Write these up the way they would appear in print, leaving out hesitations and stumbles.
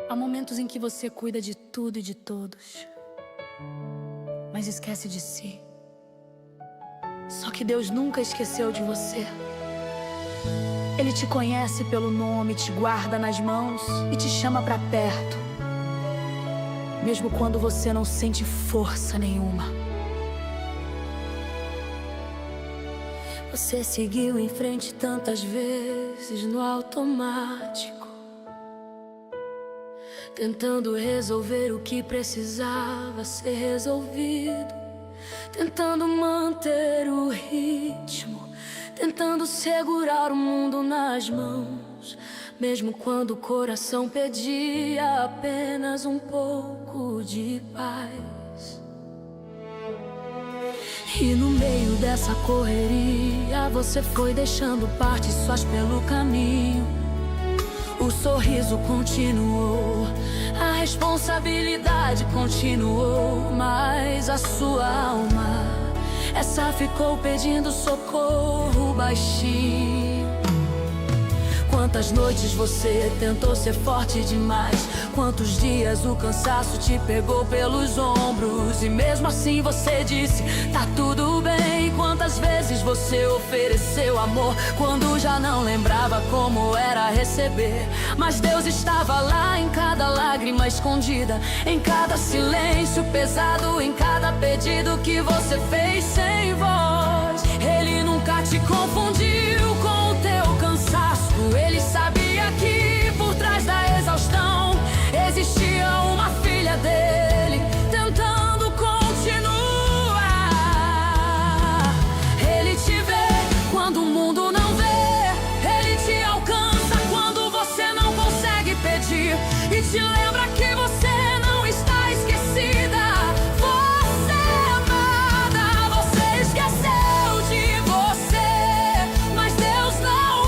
Há momentos em que você cuida de tudo e de todos, mas esquece de si. Só que Deus nunca esqueceu de você. Ele te conhece pelo nome, te guarda nas mãos e te chama pra perto, mesmo quando você não sente força nenhuma. Você seguiu em frente tantas vezes no automático, tentando resolver o que precisava ser resolvido, tentando manter o ritmo, tentando segurar o mundo nas mãos, mesmo quando o coração pedia apenas um pouco de paz. E no meio dessa correria, você foi deixando partes suas pelo caminho. O sorriso continuou, a responsabilidade continuou, mas a sua alma, essa ficou pedindo socorro baixinho. Quantas noites você tentou ser forte demais, quantos dias o cansaço te pegou pelos ombros, e mesmo assim você disse, tá tudo bem. Quantas vezes você ofereceu amor, quando já não lembrava como era receber. Mas Deus estava lá em cada lágrima escondida, em cada silêncio pesado, em cada pedido que você fez sem voz. Ele nunca te confundiu com o teu cansaço. Ele sabia que por trás da exaustão existia uma filha dele tentando continuar. Ele te vê quando o mundo não vê, ele te alcança quando você não consegue pedir, e te lembra que você não está esquecida. Você é amada, você esqueceu de você, mas Deus não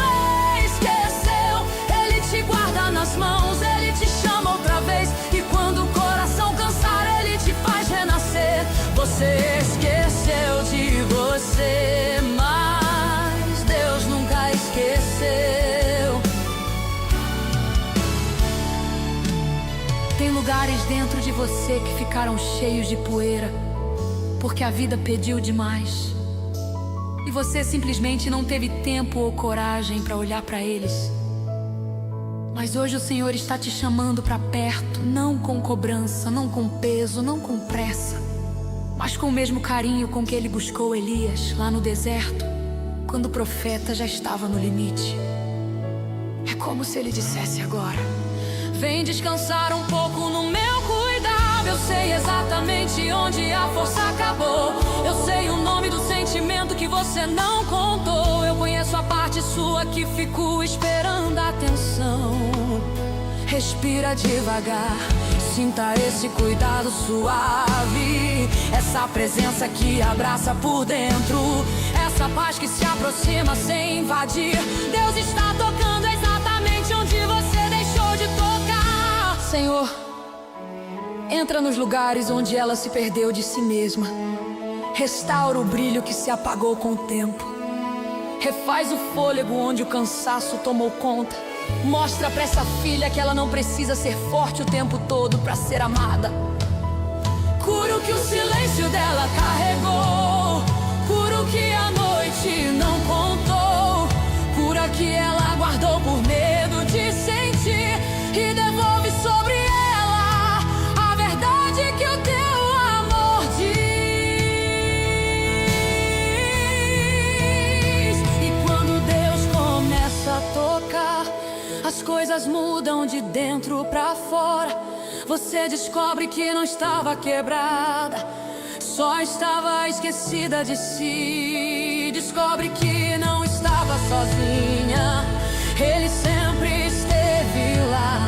esqueceu. Ele te guarda nas mãos, ele te chama outra vez, e quando o coração cansar, ele te faz renascer. Você esqueceu de você, mas Deus nunca esqueceu. Tem lugares dentro de você que ficaram cheios de poeira, porque a vida pediu demais, e você simplesmente não teve tempo ou coragem para olhar para eles. Mas hoje o Senhor está te chamando para perto, não com cobrança, não com peso, não com pressa, mas com o mesmo carinho com que Ele buscou Elias lá no deserto, quando o profeta já estava no limite. É como se Ele dissesse agora: vem descansar um pouco no meu cuidado. Eu sei exatamente onde a força acabou, eu sei o nome do sentimento que você não contou. Eu conheço a parte sua que ficou esperando a atenção. Respira devagar, sinta esse cuidado suave, essa presença que abraça por dentro, essa paz que se aproxima sem invadir. Deus está tocando exatamente onde você deixou de tocar. Senhor, entra nos lugares onde ela se perdeu de si mesma, restaura o brilho que se apagou com o tempo, refaz o fôlego onde o cansaço tomou conta. Mostra pra essa filha que ela não precisa ser forte o tempo todo pra ser amada. Cura o que o silêncio dela carregou, cura o que a noite não contou, cura que ela guardou por medo de sentir, e devolve sobre ela a verdade que o teu amor diz. E quando Deus começa a tocar, as coisas mudam de dentro pra fora. Você descobre que não estava quebrada, só estava esquecida de si. Descobre que não estava sozinha, Ele sempre esteve lá.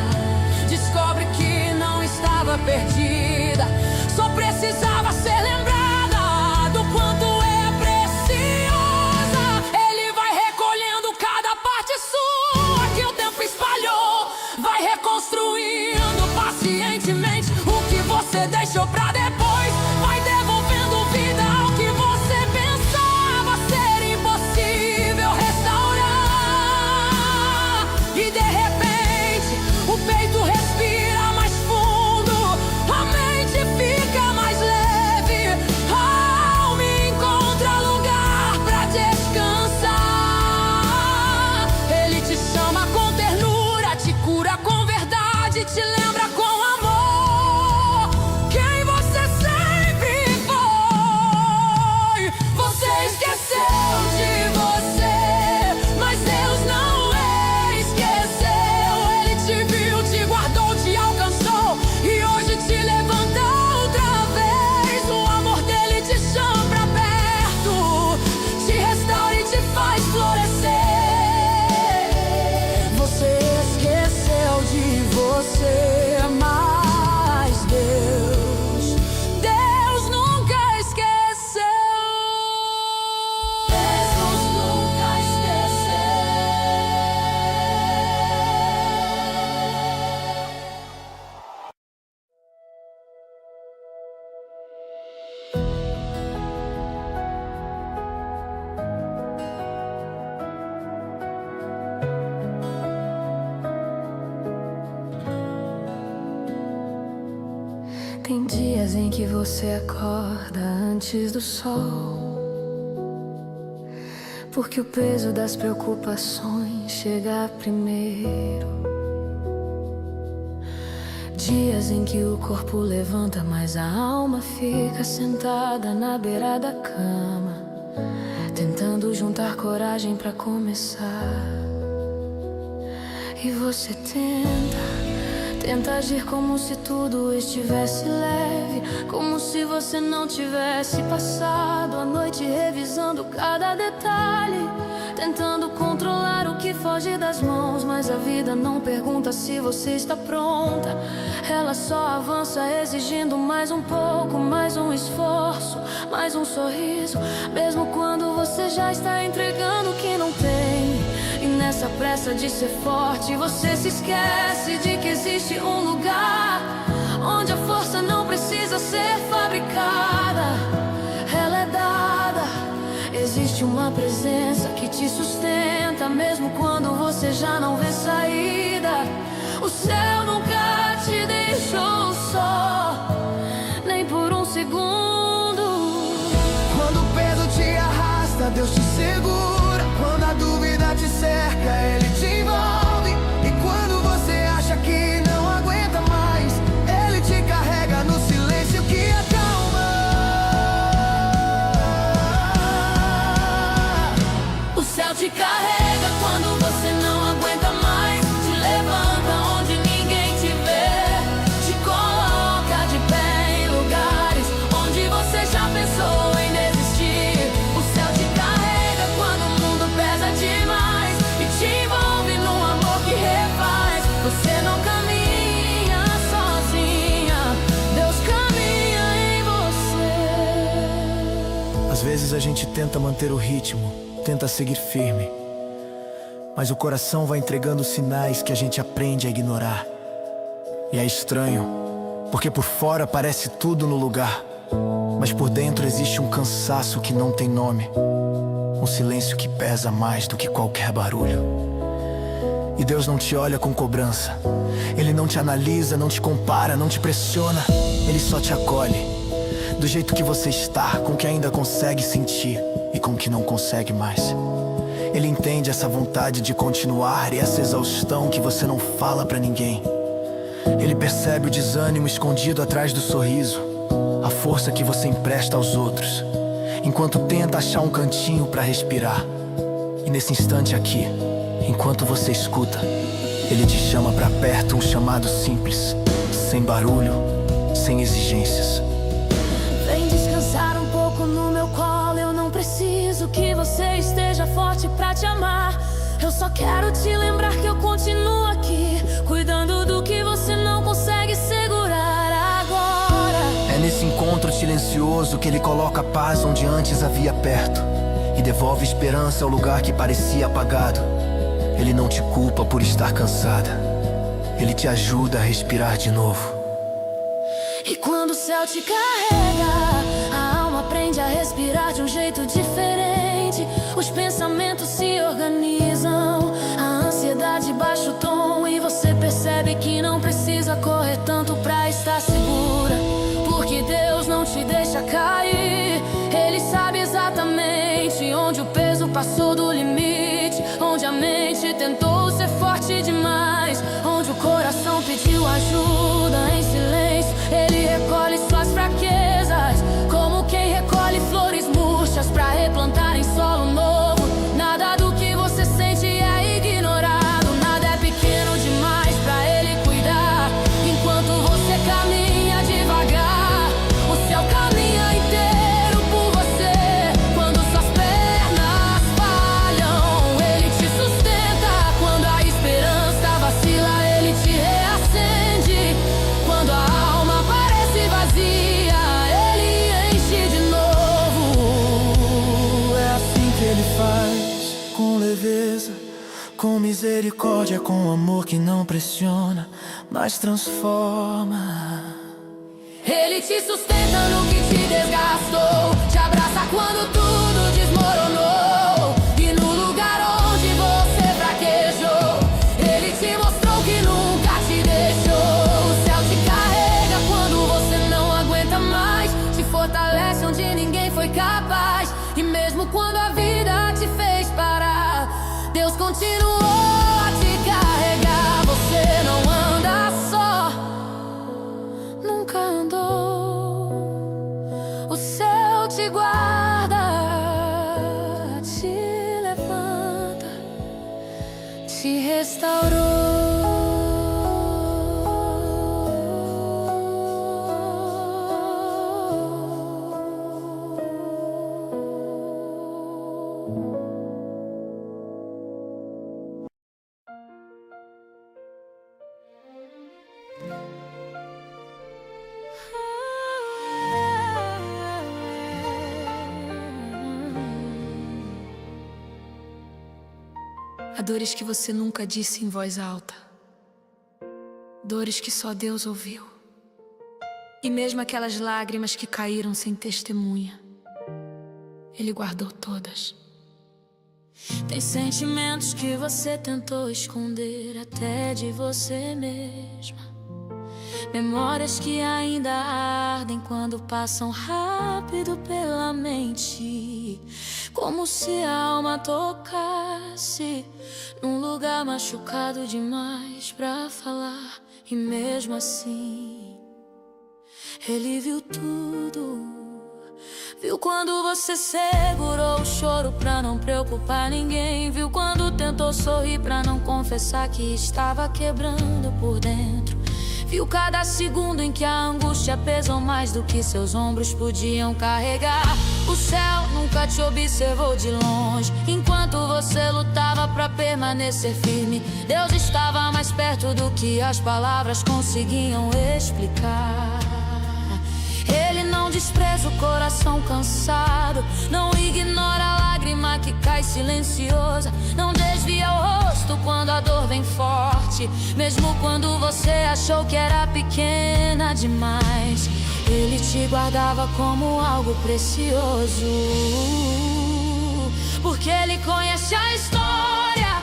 Descobre que não estava perdida, só precisava ser lembrada do quanto é preciosa. Ele vai recolhendo cada parte sua que o tempo espalhou, vai reconstruindo pacientemente o que você deixou pra depois, vai devolvendo vida ao que você pensava ser impossível restaurar. E de repente o peito respira Tem dias em que você acorda antes do sol, porque o peso das preocupações chega primeiro. Dias em que o corpo levanta, mas a alma fica sentada na beira da cama, tentando juntar coragem pra começar. E você tenta agir como se tudo estivesse leve, como se você não tivesse passado a noite revisando cada detalhe, tentando controlar o que foge das mãos. Mas a vida não pergunta se você está pronta, ela só avança exigindo mais um pouco, mais um esforço, mais um sorriso, mesmo quando você já está entregando o que não tem. E nessa pressa de ser forte, você se esquece de que existe um lugar onde a força não precisa ser fabricada, ela é dada. Existe uma presença que te sustenta, mesmo quando você já não vê saída. O céu nunca te deixou só, nem por um segundo. Quando o peso te arrasta, Deus te segura. Quando a dúvida te cerca, Ele te envolve. E quando você acha que não aguenta mais, Ele te carrega no silêncio que acalma. O céu te carrega quando você não aguenta mais, te levanta onde ninguém te vê, te coloca de pé em lugares onde você já pensou em desistir. O céu te carrega quando o mundo pesa demais e te envolve num amor que refaz. Você não caminha sozinha, Deus caminha em você. Às vezes a gente tenta manter o ritmo, tenta seguir firme, mas o coração vai entregando sinais que a gente aprende a ignorar. E é estranho, porque por fora parece tudo no lugar, mas por dentro existe um cansaço que não tem nome, um silêncio que pesa mais do que qualquer barulho. E Deus não te olha com cobrança, Ele não te analisa, não te compara, não te pressiona. Ele só te acolhe, do jeito que você está, com o que ainda consegue sentir e com o que não consegue mais. Ele entende essa vontade de continuar e essa exaustão que você não fala pra ninguém. Ele percebe o desânimo escondido atrás do sorriso, a força que você empresta aos outros, enquanto tenta achar um cantinho pra respirar. E nesse instante aqui, enquanto você escuta, Ele te chama pra perto, um chamado simples, sem barulho, sem exigências. Vem descansar um pouco no meu colo. Eu não preciso que você esteja forte pra te amar. Eu só quero te lembrar que eu continuo aqui, cuidando do que você não consegue segurar agora. É nesse encontro silencioso que Ele coloca a paz onde antes havia perto, e devolve esperança ao lugar que parecia apagado. Ele não te culpa por estar cansada, Ele te ajuda a respirar de novo. E quando o céu te carrega, a alma aprende a respirar de um jeito diferente. Os pensamentos se organizam, a ansiedade baixa o tom, e você percebe que não precisa correr tanto pra estar segura, porque Deus não te deixa cair. Ele sabe exatamente onde o peso passou do limite, onde a mente tentou ser forte demais, onde o coração pediu ajuda em silêncio. Ele recolhe suas fraquezas, como quem recolhe flores murchas pra replantar em solo novo. Nada do que você sente é ignorado, nada é pequeno demais pra Ele cuidar. Enquanto você caminha devagar, o céu caminha inteiro por você. Quando suas pernas falham, Ele te sustenta. Quando a esperança vacila, Ele te reacende. Quando a alma parece vazia, Ele enche de novo. É assim que Ele faz, com leveza, com misericórdia, com amor que não pressiona, mas transforma. Ele te sustenta no que te desgastou, te abraça quando tudo desmoronou. E no lugar onde você fraquejou, Ele te mostrou que nunca te deixou. O céu te carrega quando você não continuou a te carregar. Você não anda só, nunca andou. O céu te guarda, te levanta, te restaurou. Há dores que você nunca disse em voz alta, dores que só Deus ouviu. E mesmo aquelas lágrimas que caíram sem testemunha, Ele guardou todas. Tem sentimentos que você tentou esconder até de você mesma, memórias que ainda ardem quando passam rápido pela mente, como se a alma tocasse num lugar machucado demais pra falar. E mesmo assim, Ele viu tudo. Viu quando você segurou o choro pra não preocupar ninguém. Viu quando tentou sorrir pra não confessar que estava quebrando por dentro. Viu cada segundo em que a angústia pesou mais do que seus ombros podiam carregar. O céu nunca te observou de longe, enquanto você lutava pra permanecer firme. Deus estava mais perto do que as palavras conseguiam explicar. Ele não despreza o coração cansado, não ignora a lágrima que cai silenciosa, não desvia o rosto quando a dor vem forte, mesmo quando você achou que era pequena demais. Ele te guardava como algo precioso, porque Ele conhece a história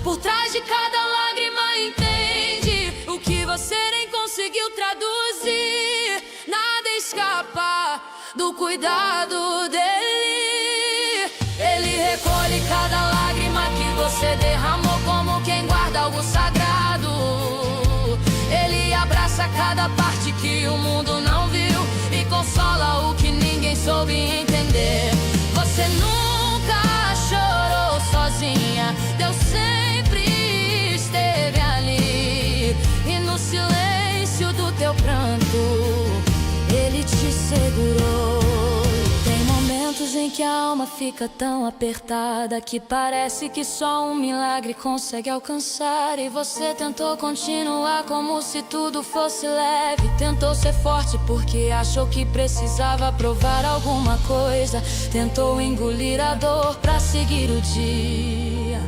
por trás de cada lágrima, entende o que você nem conseguiu traduzir. Nada escapa do cuidado dele. Ele recolhe cada lágrima que você derramou como quem guarda algo sagrado. Ele abraça cada parte que o mundo não viu e consola o que ninguém soube entender. Você nunca chorou sozinha, Deus sempre esteve ali. E no silêncio do teu pranto, Ele te segurou. Tem momentos em que a alma fica tão apertada que parece que só um milagre consegue alcançar. E você tentou continuar como se tudo fosse leve, tentou ser forte porque achou que precisava provar alguma coisa, tentou engolir a dor pra seguir o dia.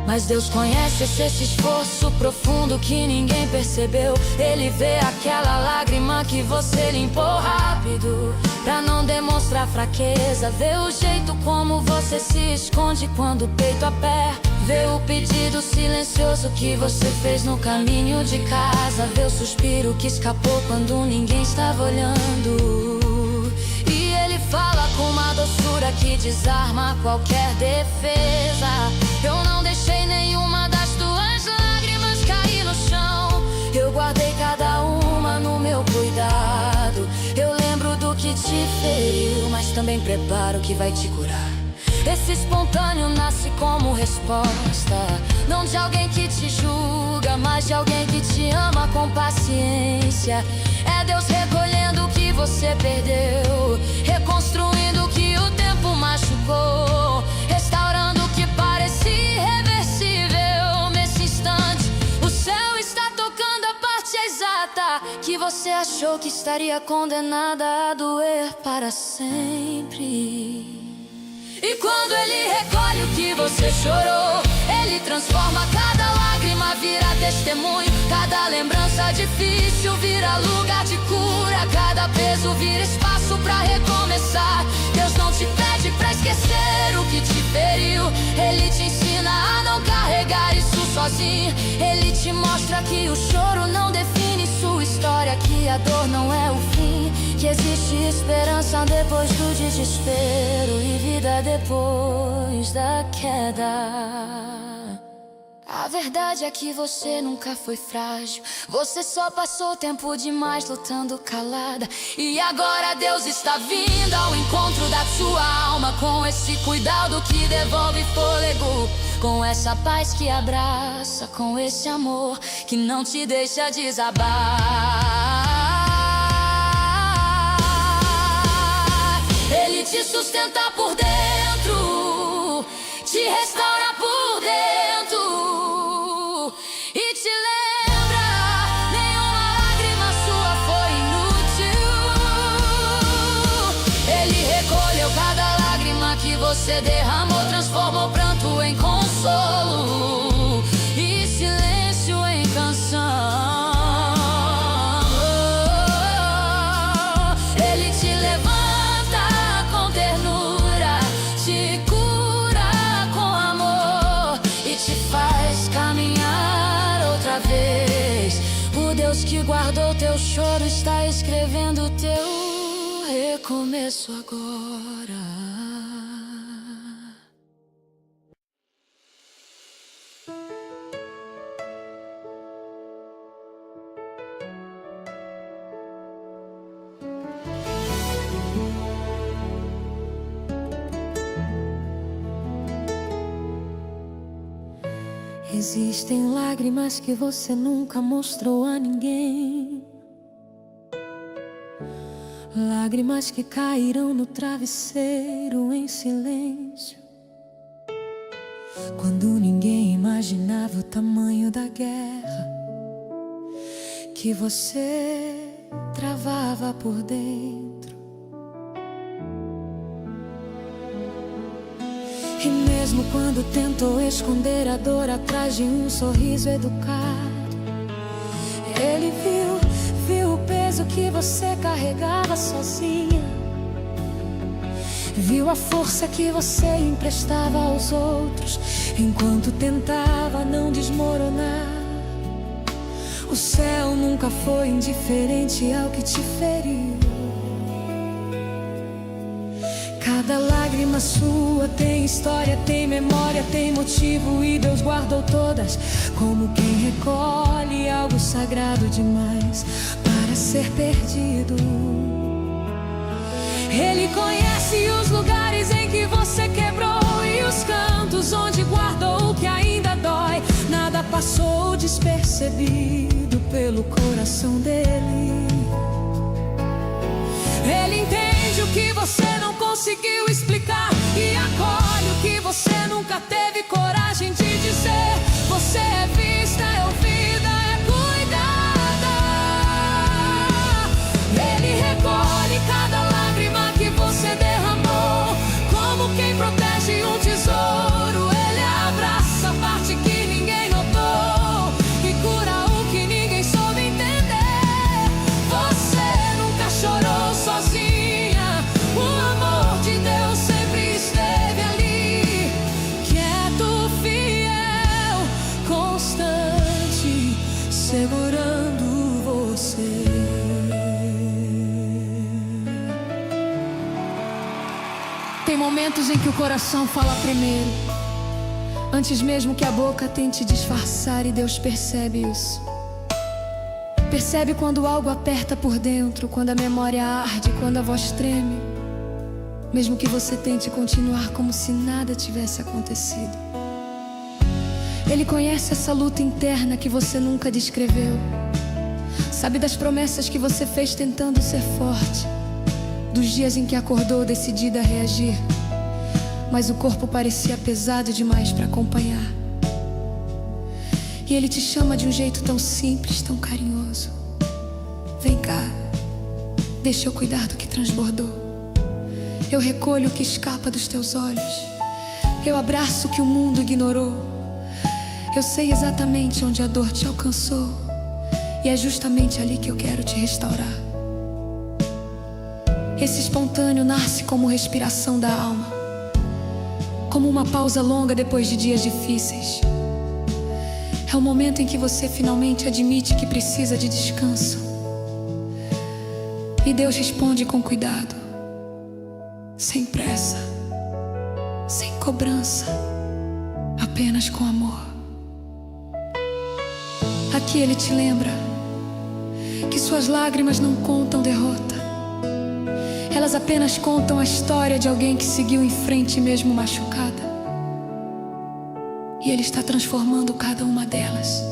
Mas Deus conhece esse esforço profundo que ninguém percebeu. Ele vê aquela lágrima que você limpou rápido pra não demonstrar fraqueza. Vê o jeito como você se esconde quando o peito aperta. Vê o pedido silencioso que você fez no caminho de casa. Vê o suspiro que escapou quando ninguém estava olhando. E Ele fala com uma doçura que desarma qualquer defesa. Eu não deixei nenhuma das tuas lágrimas cair no chão. Eu guardei cada uma no meu cuidado. Eu lembro do que te feriu, mas também preparo o que vai te curar. Esse espontâneo nasce como resposta, não de alguém que te julga, mas de alguém que te ama com paciência. É Deus recolhendo o que você perdeu, reconstruindo o que o tempo machucou, restaurando o que parecia irreversível. Nesse instante, o céu está tocando a parte exata que você achou que estaria condenada a doer para sempre. E quando Ele recolhe o que você chorou, Ele transforma cada lágrima, vira testemunho. Cada lembrança difícil vira lugar de cura. Cada peso vira espaço pra recomeçar. Deus não te pede pra esquecer o que te feriu. Ele te ensina a não carregar isso sozinho. Ele te mostra que o choro não define sua história, que a dor não é o fim, que existe esperança depois do desespero e vida depois da queda. verdade é que você nunca foi frágil. Você só passou tempo demais lutando calada. E agora Deus está vindo ao encontro da sua alma, com esse cuidado que devolve fôlego, com essa paz que abraça, com esse amor que não te deixa desabar. Ele te sustenta por dentro, te restaura por dentro e te lembra: nenhuma lágrima sua foi inútil. Ele recolheu cada lágrima que você derramou, transformou o pranto em consolo e silêncio em canção. Ele te levanta com ternura, te cura com amor e te faz caminhar outra vez. O Deus que guardou teu choro está escrevendo teu recomeço agora. Existem lágrimas que você nunca mostrou a ninguém, lágrimas que caíram no travesseiro em silêncio, quando ninguém imaginava o tamanho da guerra que você travava por dentro. E mesmo quando tentou esconder a dor atrás de um sorriso educado, ele viu o peso que você carregava sozinha, viu a força que você emprestava aos outros, enquanto tentava não desmoronar. O céu nunca foi indiferente ao que te feriu. Cada lágrima sua tem história, tem memória, tem motivo, e Deus guardou todas, como quem recolhe algo sagrado demais para ser perdido. Ele conhece os lugares em que você quebrou e os cantos onde guardou o que ainda dói. Nada passou despercebido pelo coração dele. Ele entende o que você não conseguiu explicar e acolhe o que você nunca teve coragem de dizer. Você é vista, é ouvida, é cuidada. Ele recolhe cada lágrima que você derramou, como quem protege um tesouro. Ele abraça a parte que ninguém notou e cura o que ninguém soube entender. Você nunca chorou sozinha, o amor de Deus sempre esteve ali, quieto, fiel, constante, segurando você. Tem momentos em que o coração fala primeiro, antes mesmo que a boca tente disfarçar, e Deus percebe isso. Percebe quando algo aperta por dentro, quando a memória arde, quando a voz treme, mesmo que você tente continuar como se nada tivesse acontecido. Ele conhece essa luta interna que você nunca descreveu, sabe das promessas que você fez tentando ser forte, dos dias em que acordou decidida a reagir, mas o corpo parecia pesado demais para acompanhar. E ele te chama de um jeito tão simples, tão carinhoso. Vem cá, deixa eu cuidar do que transbordou. Eu recolho o que escapa dos teus olhos. Eu abraço o que o mundo ignorou. Eu sei exatamente onde a dor te alcançou, e é justamente ali que eu quero te restaurar. Esse espontâneo nasce como respiração da alma, como uma pausa longa depois de dias difíceis. É o momento em que você finalmente admite que precisa de descanso, e Deus responde com cuidado, sem pressa, sem cobrança, apenas com amor. Aqui ele te lembra que suas lágrimas não contam derrota. Elas apenas contam a história de alguém que seguiu em frente mesmo machucada. E ele está transformando cada uma delas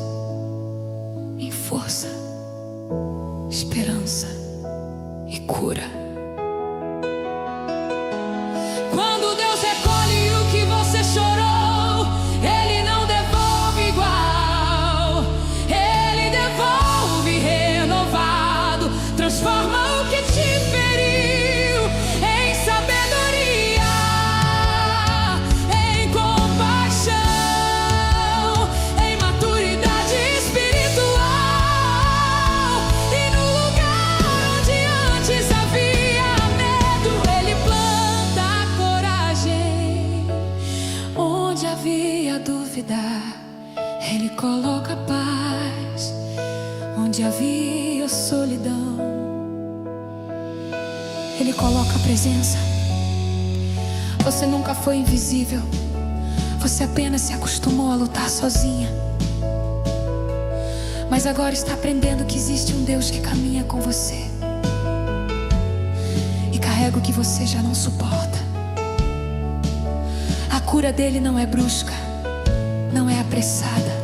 em força, esperança e cura. Quando Deus recolhe o que você chorou, Ele não devolve igual. Ele devolve renovado, transforma o que te feriu em sabedoria, em compaixão, em maturidade espiritual. E no lugar onde antes havia medo, Ele planta coragem. Onde havia dúvida, Ele coloca paz. Onde havia solidão, Ele coloca a presença. Você nunca foi invisível, você apenas se acostumou a lutar sozinha. Mas agora está aprendendo que existe um Deus que caminha com você e carrega o que você já não suporta. A cura dele não é brusca, não é apressada.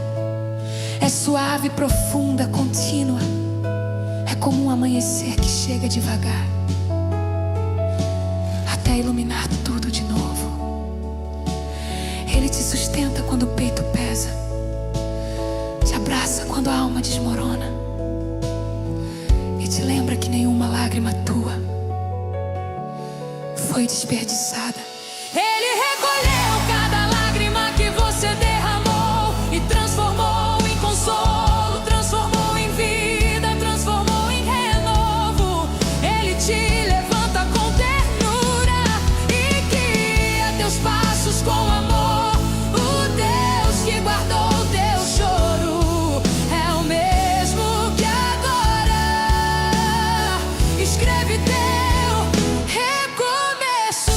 É suave, profunda, contínua. É como um amanhecer que chega devagar, até iluminar tudo de novo. Ele te sustenta quando o peito pesa, te abraça quando a alma desmorona e te lembra que nenhuma lágrima tua foi desperdiçada. Ele recolheu cada lágrima que você derramou e transformou em consolo, transformou em vida, transformou em renovo. Ele te levanta com ternura e guia teus passos com amor. O Deus que guardou o teu choro é o mesmo que agora escreve teu recomeço.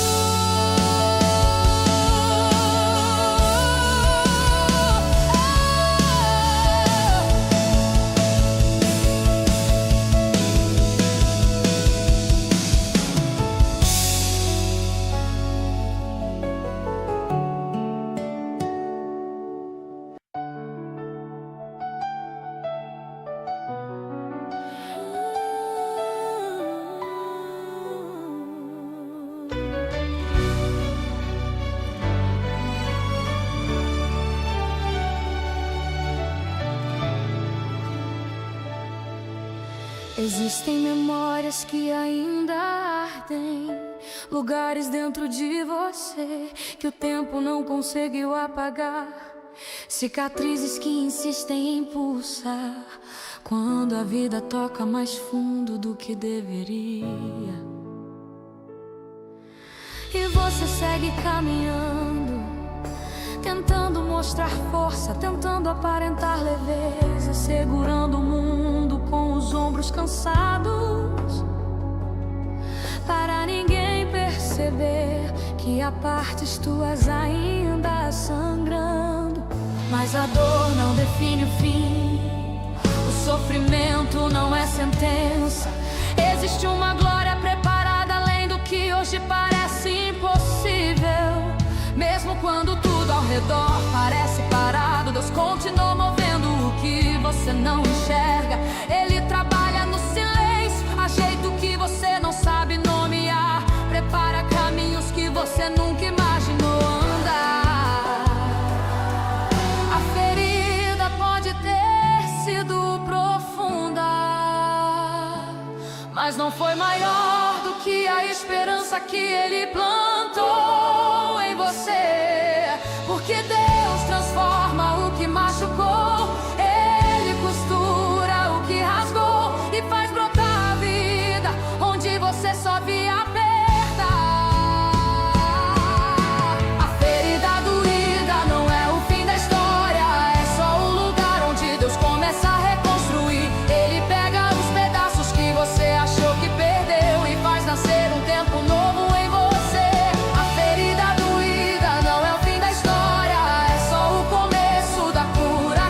Existem memórias que ainda ardem, lugares dentro de você que o tempo não conseguiu apagar, cicatrizes que insistem em pulsar quando a vida toca mais fundo do que deveria. E você segue caminhando, tentando mostrar força, tentando aparentar leveza, segurando o mundo com os ombros cansados, para ninguém perceber que há partes tuas ainda sangrando. Mas a dor não define o fim, o sofrimento não é sentença. Existe uma glória preparada além do que hoje parece impossível. Mesmo quando tudo ao redor parece parado, Deus continua movendo o que você não enxerga. Ele trabalha no silêncio, ajeita o que você não sabe nomear, prepara caminhos que você nunca imaginou andar. A ferida pode ter sido profunda, mas não foi maior do que a esperança que Ele plantou em você. Porque Deus transforma o que machucou, Ele costura o que rasgou e faz brotar a vida onde você só via perda. A ferida doída não é o fim da história, é só o lugar onde Deus começa a reconstruir. Ele pega os pedaços que você achou que perdeu e faz nascer um tempo novo em você. A ferida doída não é o fim da história, é só o começo da cura.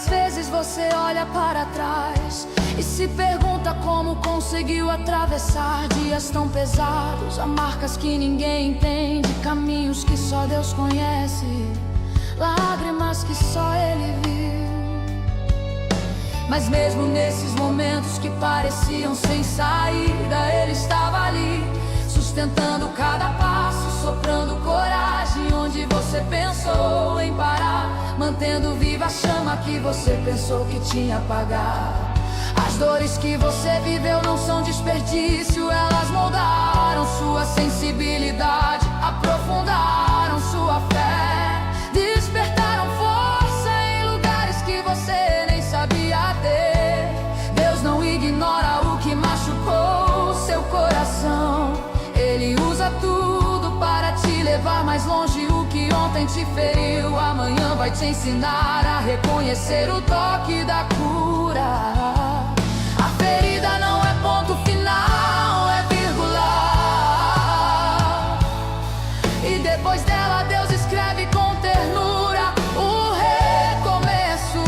Às vezes você olha para trás e se pergunta como conseguiu atravessar dias tão pesados, há marcas que ninguém entende, caminhos que só Deus conhece, lágrimas que só Ele viu. Mas mesmo nesses momentos que pareciam sem saída, Ele estava ali, sustentando cada passo, soprando coragem onde você pensou em parar, mantendo viva a chama que você pensou que tinha apagado. As dores que você viveu não são desperdício, elas moldaram sua sensibilidade, aprofundaram sua fé, despertaram força em lugares que você nem sabia ter. Deus não ignora o que machucou seu coração, Ele usa tudo para te levar mais longe. O que ontem te feriu, amanhã vai te ensinar a reconhecer o toque da cura. A ferida não é ponto final, é vírgula. E depois dela Deus escreve com ternura o recomeço.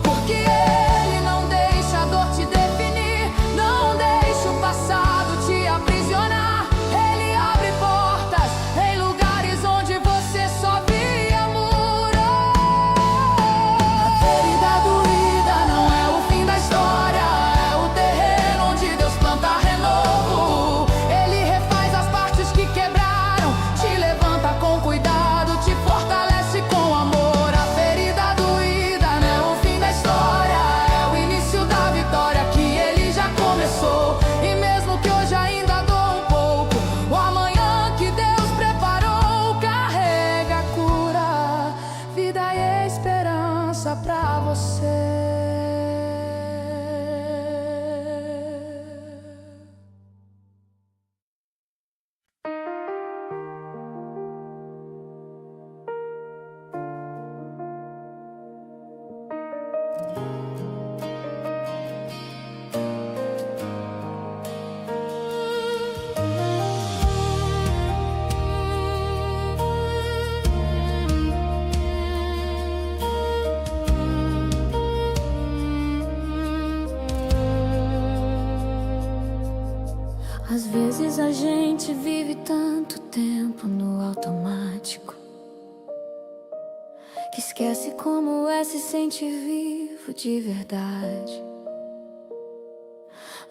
Porque Ele não deixa a dor te definir, não deixa o passado te aprisionar. Ele abre portas em lugares onde você só via muros. A ferida doída não é o fim da história, é o terreno onde Deus planta renovo. Ele refaz as partes que quebraram, te levanta com cuidado, te fortalece com amor. A ferida doída não é o fim da história, é o início da vitória que Ele já começou. E mesmo que hoje ainda doa um pouco, o amanhã que Deus preparou carrega a cura, vida e esperança pra você. Às vezes a gente vive tanto tempo no automático que esquece como é se sentir vivo de verdade.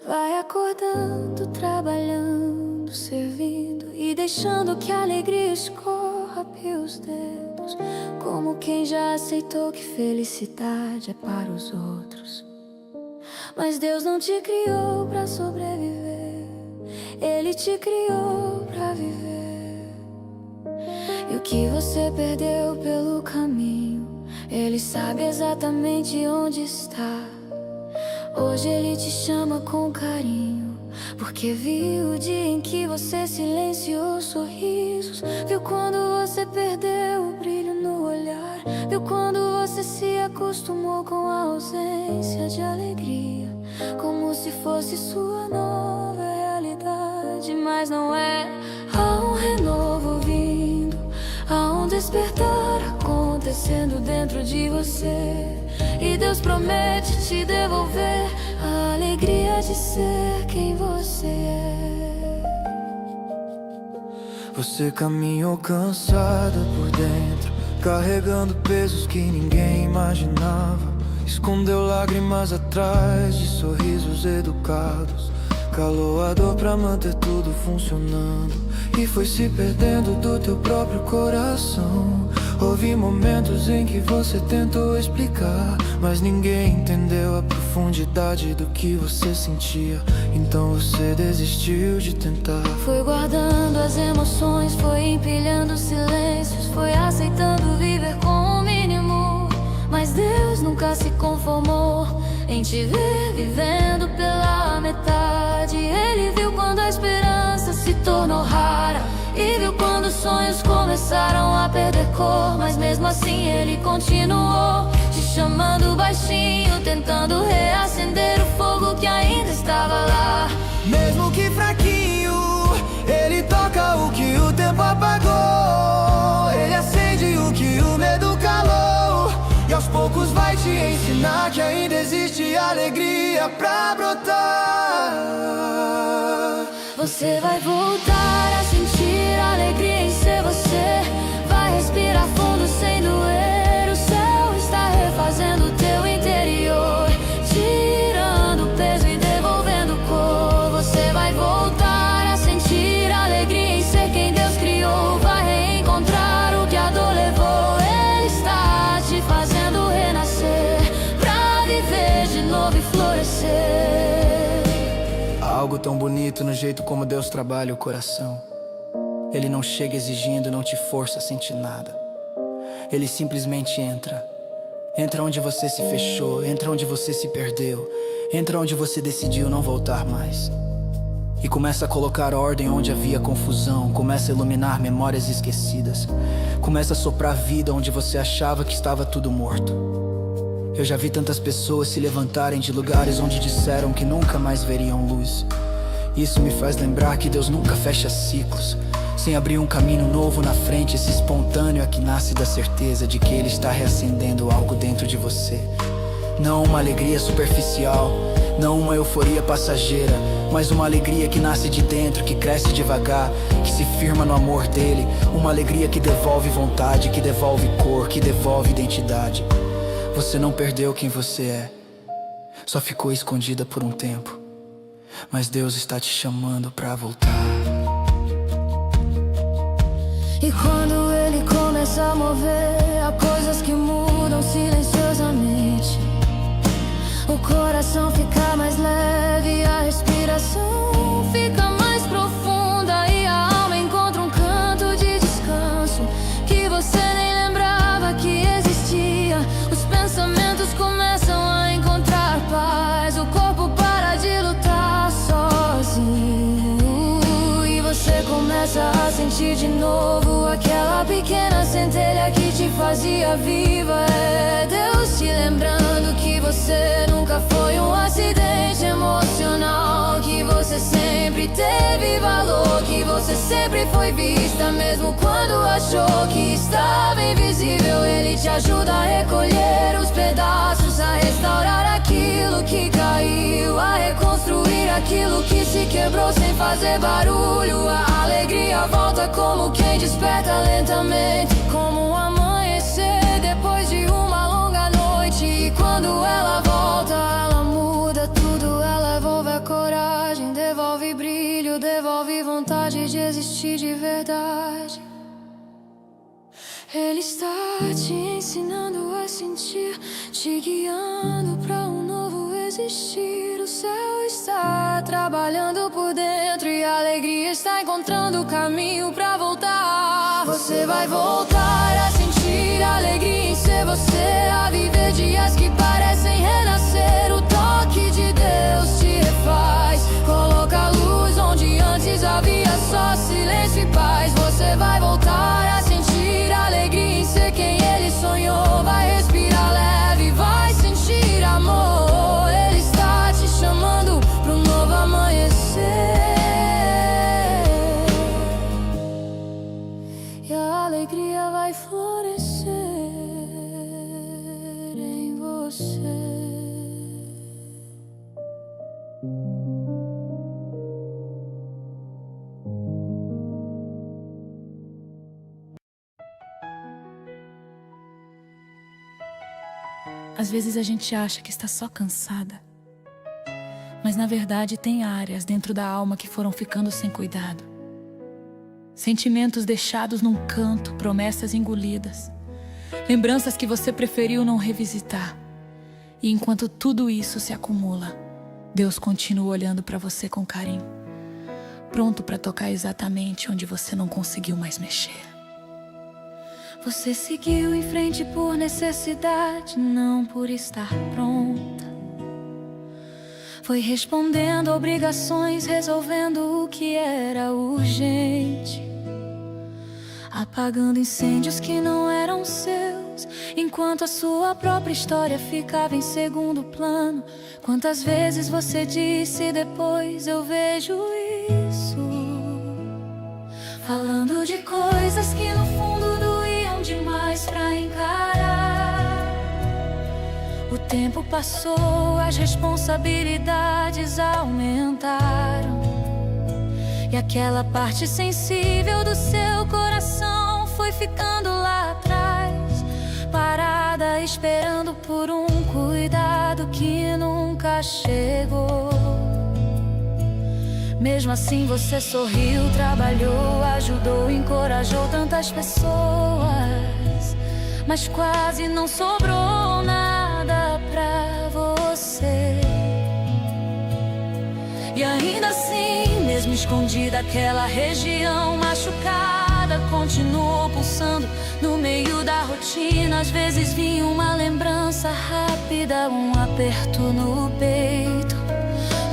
Vai acordando, trabalhando, servindo e deixando que a alegria escorra pelos dedos, como quem já aceitou que felicidade é para os outros. Mas Deus não te criou pra sobreviver, Ele te criou pra viver. E o que você perdeu pelo caminho, Ele sabe exatamente onde está. Hoje Ele te chama com carinho, porque viu o dia em que você silenciou sorrisos, viu quando você perdeu o brilho no olhar, viu quando você se acostumou com a ausência de alegria, como se fosse sua nova realidade. Mas não é. Há um renovo vindo, há um despertar acontecendo dentro de você, e Deus promete te devolver a alegria de ser quem você é. Você caminhou cansada por dentro, carregando pesos que ninguém imaginava, escondeu lágrimas atrás de sorrisos educados, calou a dor pra manter tudo funcionando, e foi se perdendo do teu próprio coração. Houve momentos em que você tentou explicar, mas ninguém entendeu a profundidade do que você sentia, então você desistiu de tentar. Foi guardando as emoções, foi empilhando silêncios, foi aceitando viver com o mínimo. Mas Deus nunca se conformou em te ver vivendo pela metade. Ele viu quando a esperança se tornou rara, e viu quando os sonhos começaram a perder cor. Mas mesmo assim Ele continuou te chamando baixinho, tentando reacender o fogo que ainda estava lá. Mesmo que fraquinho, Ele toca o que o tempo apagou, Ele acende o que o medo calou, e aos poucos vai te dia pra brotar. Você vai voltar a sentir alegria em ser você. Vai respirar fundo sem doer. O céu está refazendo teu interior, tirando peso e devolvendo cor. Você vai voltar a sentir alegria em ser quem Deus criou. Vai reencontrar o que a dor levou. Ele está te fazendo renascer, pra viver de novo e florescer. Há algo tão bonito no jeito como Deus trabalha o coração. Ele não chega exigindo, não te força a sentir nada. Ele simplesmente entra. Entra onde você se fechou, entra onde você se perdeu, entra onde você decidiu não voltar mais. E começa a colocar ordem onde havia confusão. Começa a iluminar memórias esquecidas. Começa a soprar vida onde você achava que estava tudo morto. Eu já vi tantas pessoas se levantarem de lugares onde disseram que nunca mais veriam luz. Isso me faz lembrar que Deus nunca fecha ciclos sem abrir um caminho novo na frente. Esse espontâneo é que nasce da certeza de que Ele está reacendendo algo dentro de você. Não uma alegria superficial, não uma euforia passageira, mas uma alegria que nasce de dentro, que cresce devagar, que se firma no amor dEle. Uma alegria que devolve vontade, que devolve cor, que devolve identidade. Você não perdeu quem você é, só ficou escondida por um tempo. Mas Deus está te chamando pra voltar. E quando Ele começa a mover, há coisas que mudam silenciosamente. O coração fica mais leve, a respiração fica mais profunda, e a alma encontra um canto de descanso que você nem lembrava que existia. Os pensamentos começam a encontrar paz, o corpo para de lutar sozinho, e você começa a sentir de novo aquela pequena centelha que te fazia viva. É Deus te lembrando que você nunca foi um acidente emocional, que você sempre teve valor, que você sempre foi vista mesmo quando achou que estava invisível. Ele te ajuda a recolher os pedaços, a restaurar aquilo que caiu, a reconstruir aquilo que se quebrou sem fazer barulho. A alegria volta como quem desperta lentamente, como um amanhecer depois de uma longa noite. E quando ela volta, ela muda tudo. Ela devolve a coragem, devolve brilho, devolve vontade de existir de verdade. Ele está te ensinando a sentir, te guiando pra um novo existir. O céu está trabalhando por dentro e a alegria está encontrando o caminho pra voltar. Você vai voltar a sentir alegria em ser você, a viver dias que parecem renascer. O toque de Deus te refaz, coloca luz onde antes havia só silêncio e paz. Você vai voltar a sentir alegria em ser quem Ele sonhou. Vai respirar leve, vai sentir amor. Ele está te chamando pro novo amanhecer, e a alegria vai florescer em você. Às vezes a gente acha que está só cansada, mas na verdade tem áreas dentro da alma que foram ficando sem cuidado. Sentimentos deixados num canto, promessas engolidas, lembranças que você preferiu não revisitar. E enquanto tudo isso se acumula, Deus continua olhando para você com carinho, pronto para tocar exatamente onde você não conseguiu mais mexer. Você seguiu em frente por necessidade, não por estar pronta. Foi respondendo a obrigações, resolvendo o que era urgente, apagando incêndios que não eram seus, enquanto a sua própria história ficava em segundo plano. Quantas vezes você disse depois eu vejo isso, falando de coisas que no fundo doíam demais pra encarar. O tempo passou, as responsabilidades aumentaram, e aquela parte sensível do seu coração foi ficando lá atrás, parada esperando por um cuidado que nunca chegou. Mesmo assim você sorriu, trabalhou, ajudou, encorajou tantas pessoas, mas quase não sobrou nada pra você. E ainda assim, mesmo escondida, aquela região machucada continuou pulsando no meio da rotina. Às vezes vinha uma lembrança rápida, um aperto no peito,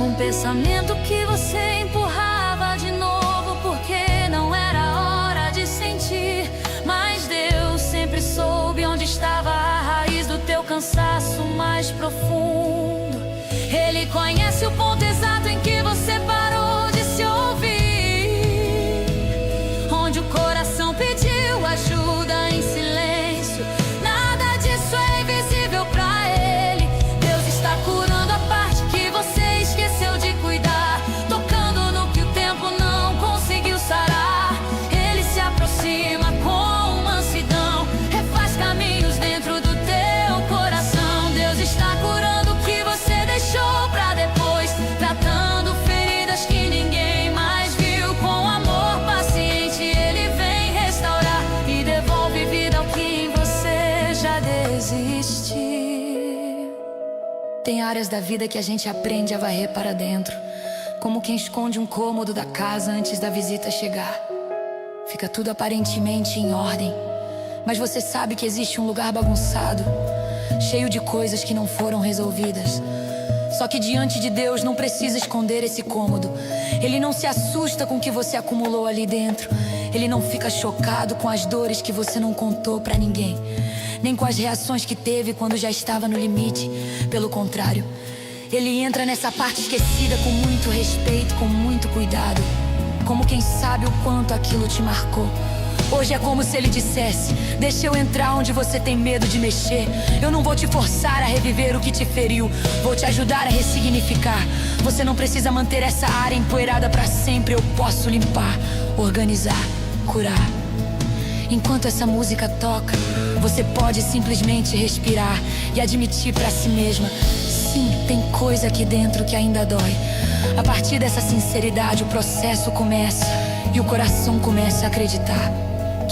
um pensamento que você empurrava de novo porque não era hora de sentir. Mas Deus sempre soube onde estava a raiz do teu cansaço mais profundo. Ele conhece o ponto exato em que você parou de se ouvir, onde o coração pediu ajuda em silêncio. Nada disso é invisível pra ele. Deus está curando a parte que você esqueceu de cuidar, tocando no que o tempo não conseguiu sarar. Ele se aproxima com mansidão, refaz caminhos dentro do teu coração. Deus está curando o que você deixou pra depois, tratando feridas que ninguém mais viu. Com amor paciente ele vem restaurar e devolve vida ao que em você já desistiu. Tem áreas da vida que a gente aprende a varrer para dentro, como quem esconde um cômodo da casa antes da visita chegar. Fica tudo aparentemente em ordem, mas você sabe que existe um lugar bagunçado, cheio de coisas que não foram resolvidas. Só que diante de Deus não precisa esconder esse cômodo. Ele não se assusta com o que você acumulou ali dentro. Ele não fica chocado com as dores que você não contou pra ninguém, nem com as reações que teve quando já estava no limite. Pelo contrário, ele entra nessa parte esquecida com muito respeito, com muito cuidado, como quem sabe o quanto aquilo te marcou. Hoje é como se ele dissesse: deixa eu entrar onde você tem medo de mexer. Eu não vou te forçar a reviver o que te feriu, vou te ajudar a ressignificar. Você não precisa manter essa área empoeirada pra sempre. Eu posso limpar, organizar, curar. Enquanto essa música toca, você pode simplesmente respirar e admitir pra si mesma: sim, tem coisa aqui dentro que ainda dói. A partir dessa sinceridade o processo começa e o coração começa a acreditar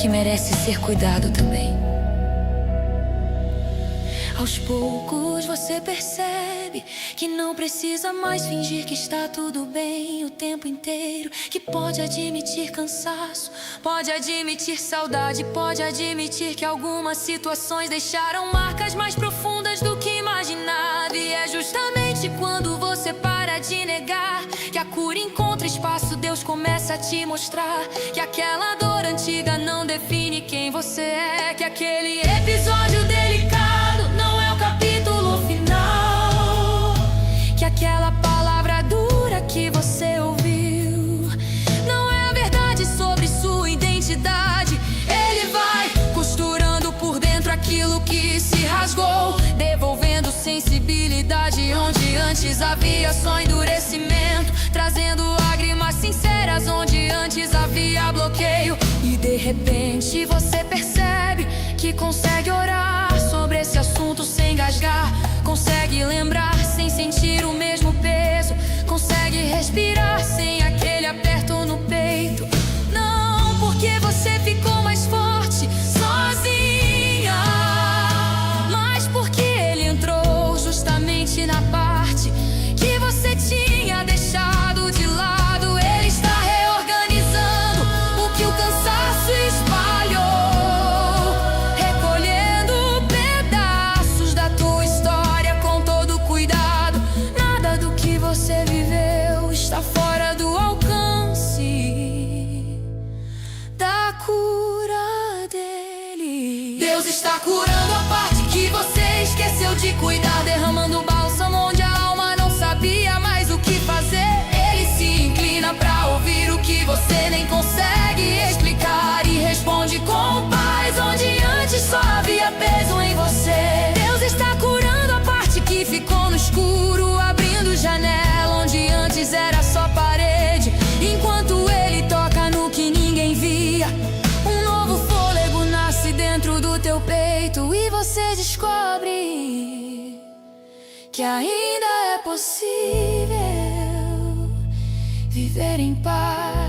que merece ser cuidado também. Aos poucos você percebe que não precisa mais fingir que está tudo bem o tempo inteiro, que pode admitir cansaço, pode admitir saudade, pode admitir que algumas situações deixaram marcas mais profundas do que imaginava. E é justamente quando você para de negar que a cura encontra espaço. Deus começa a te mostrar que aquela dor antiga não define quem você é, que aquele episódio delicado não é o capítulo final, que aquela palavra dura que você ouviu não é a verdade sobre sua identidade. Ele vai costurando por dentro aquilo que se rasgou, devolvendo sensibilidade onde antes havia só endurecimento, trazendo lágrimas sinceras onde antes havia bloqueio. E de repente você percebe que consegue orar sobre esse assunto sem gasgar, consegue lembrar sem sentir o mesmo peso, consegue respirar sem aquele aperto no peito. Não porque você ficou mais forte sozinha, mas porque ele entrou justamente na parte que você tinha deixado de lado. Ele está reorganizando o que o cansaço espalhou, recolhendo pedaços da tua história com todo cuidado. Nada do que você viveu está fora do alcance da cura dele. Deus está curando a parte que você esqueceu de cuidar, derramando bálsamo onde a alma não sabia mais o que fazer. Ele se inclina pra ouvir o que você nem consegue explicar e responde com paz onde antes só havia peso em você. Deus está curando a parte que ainda é possível viver em paz.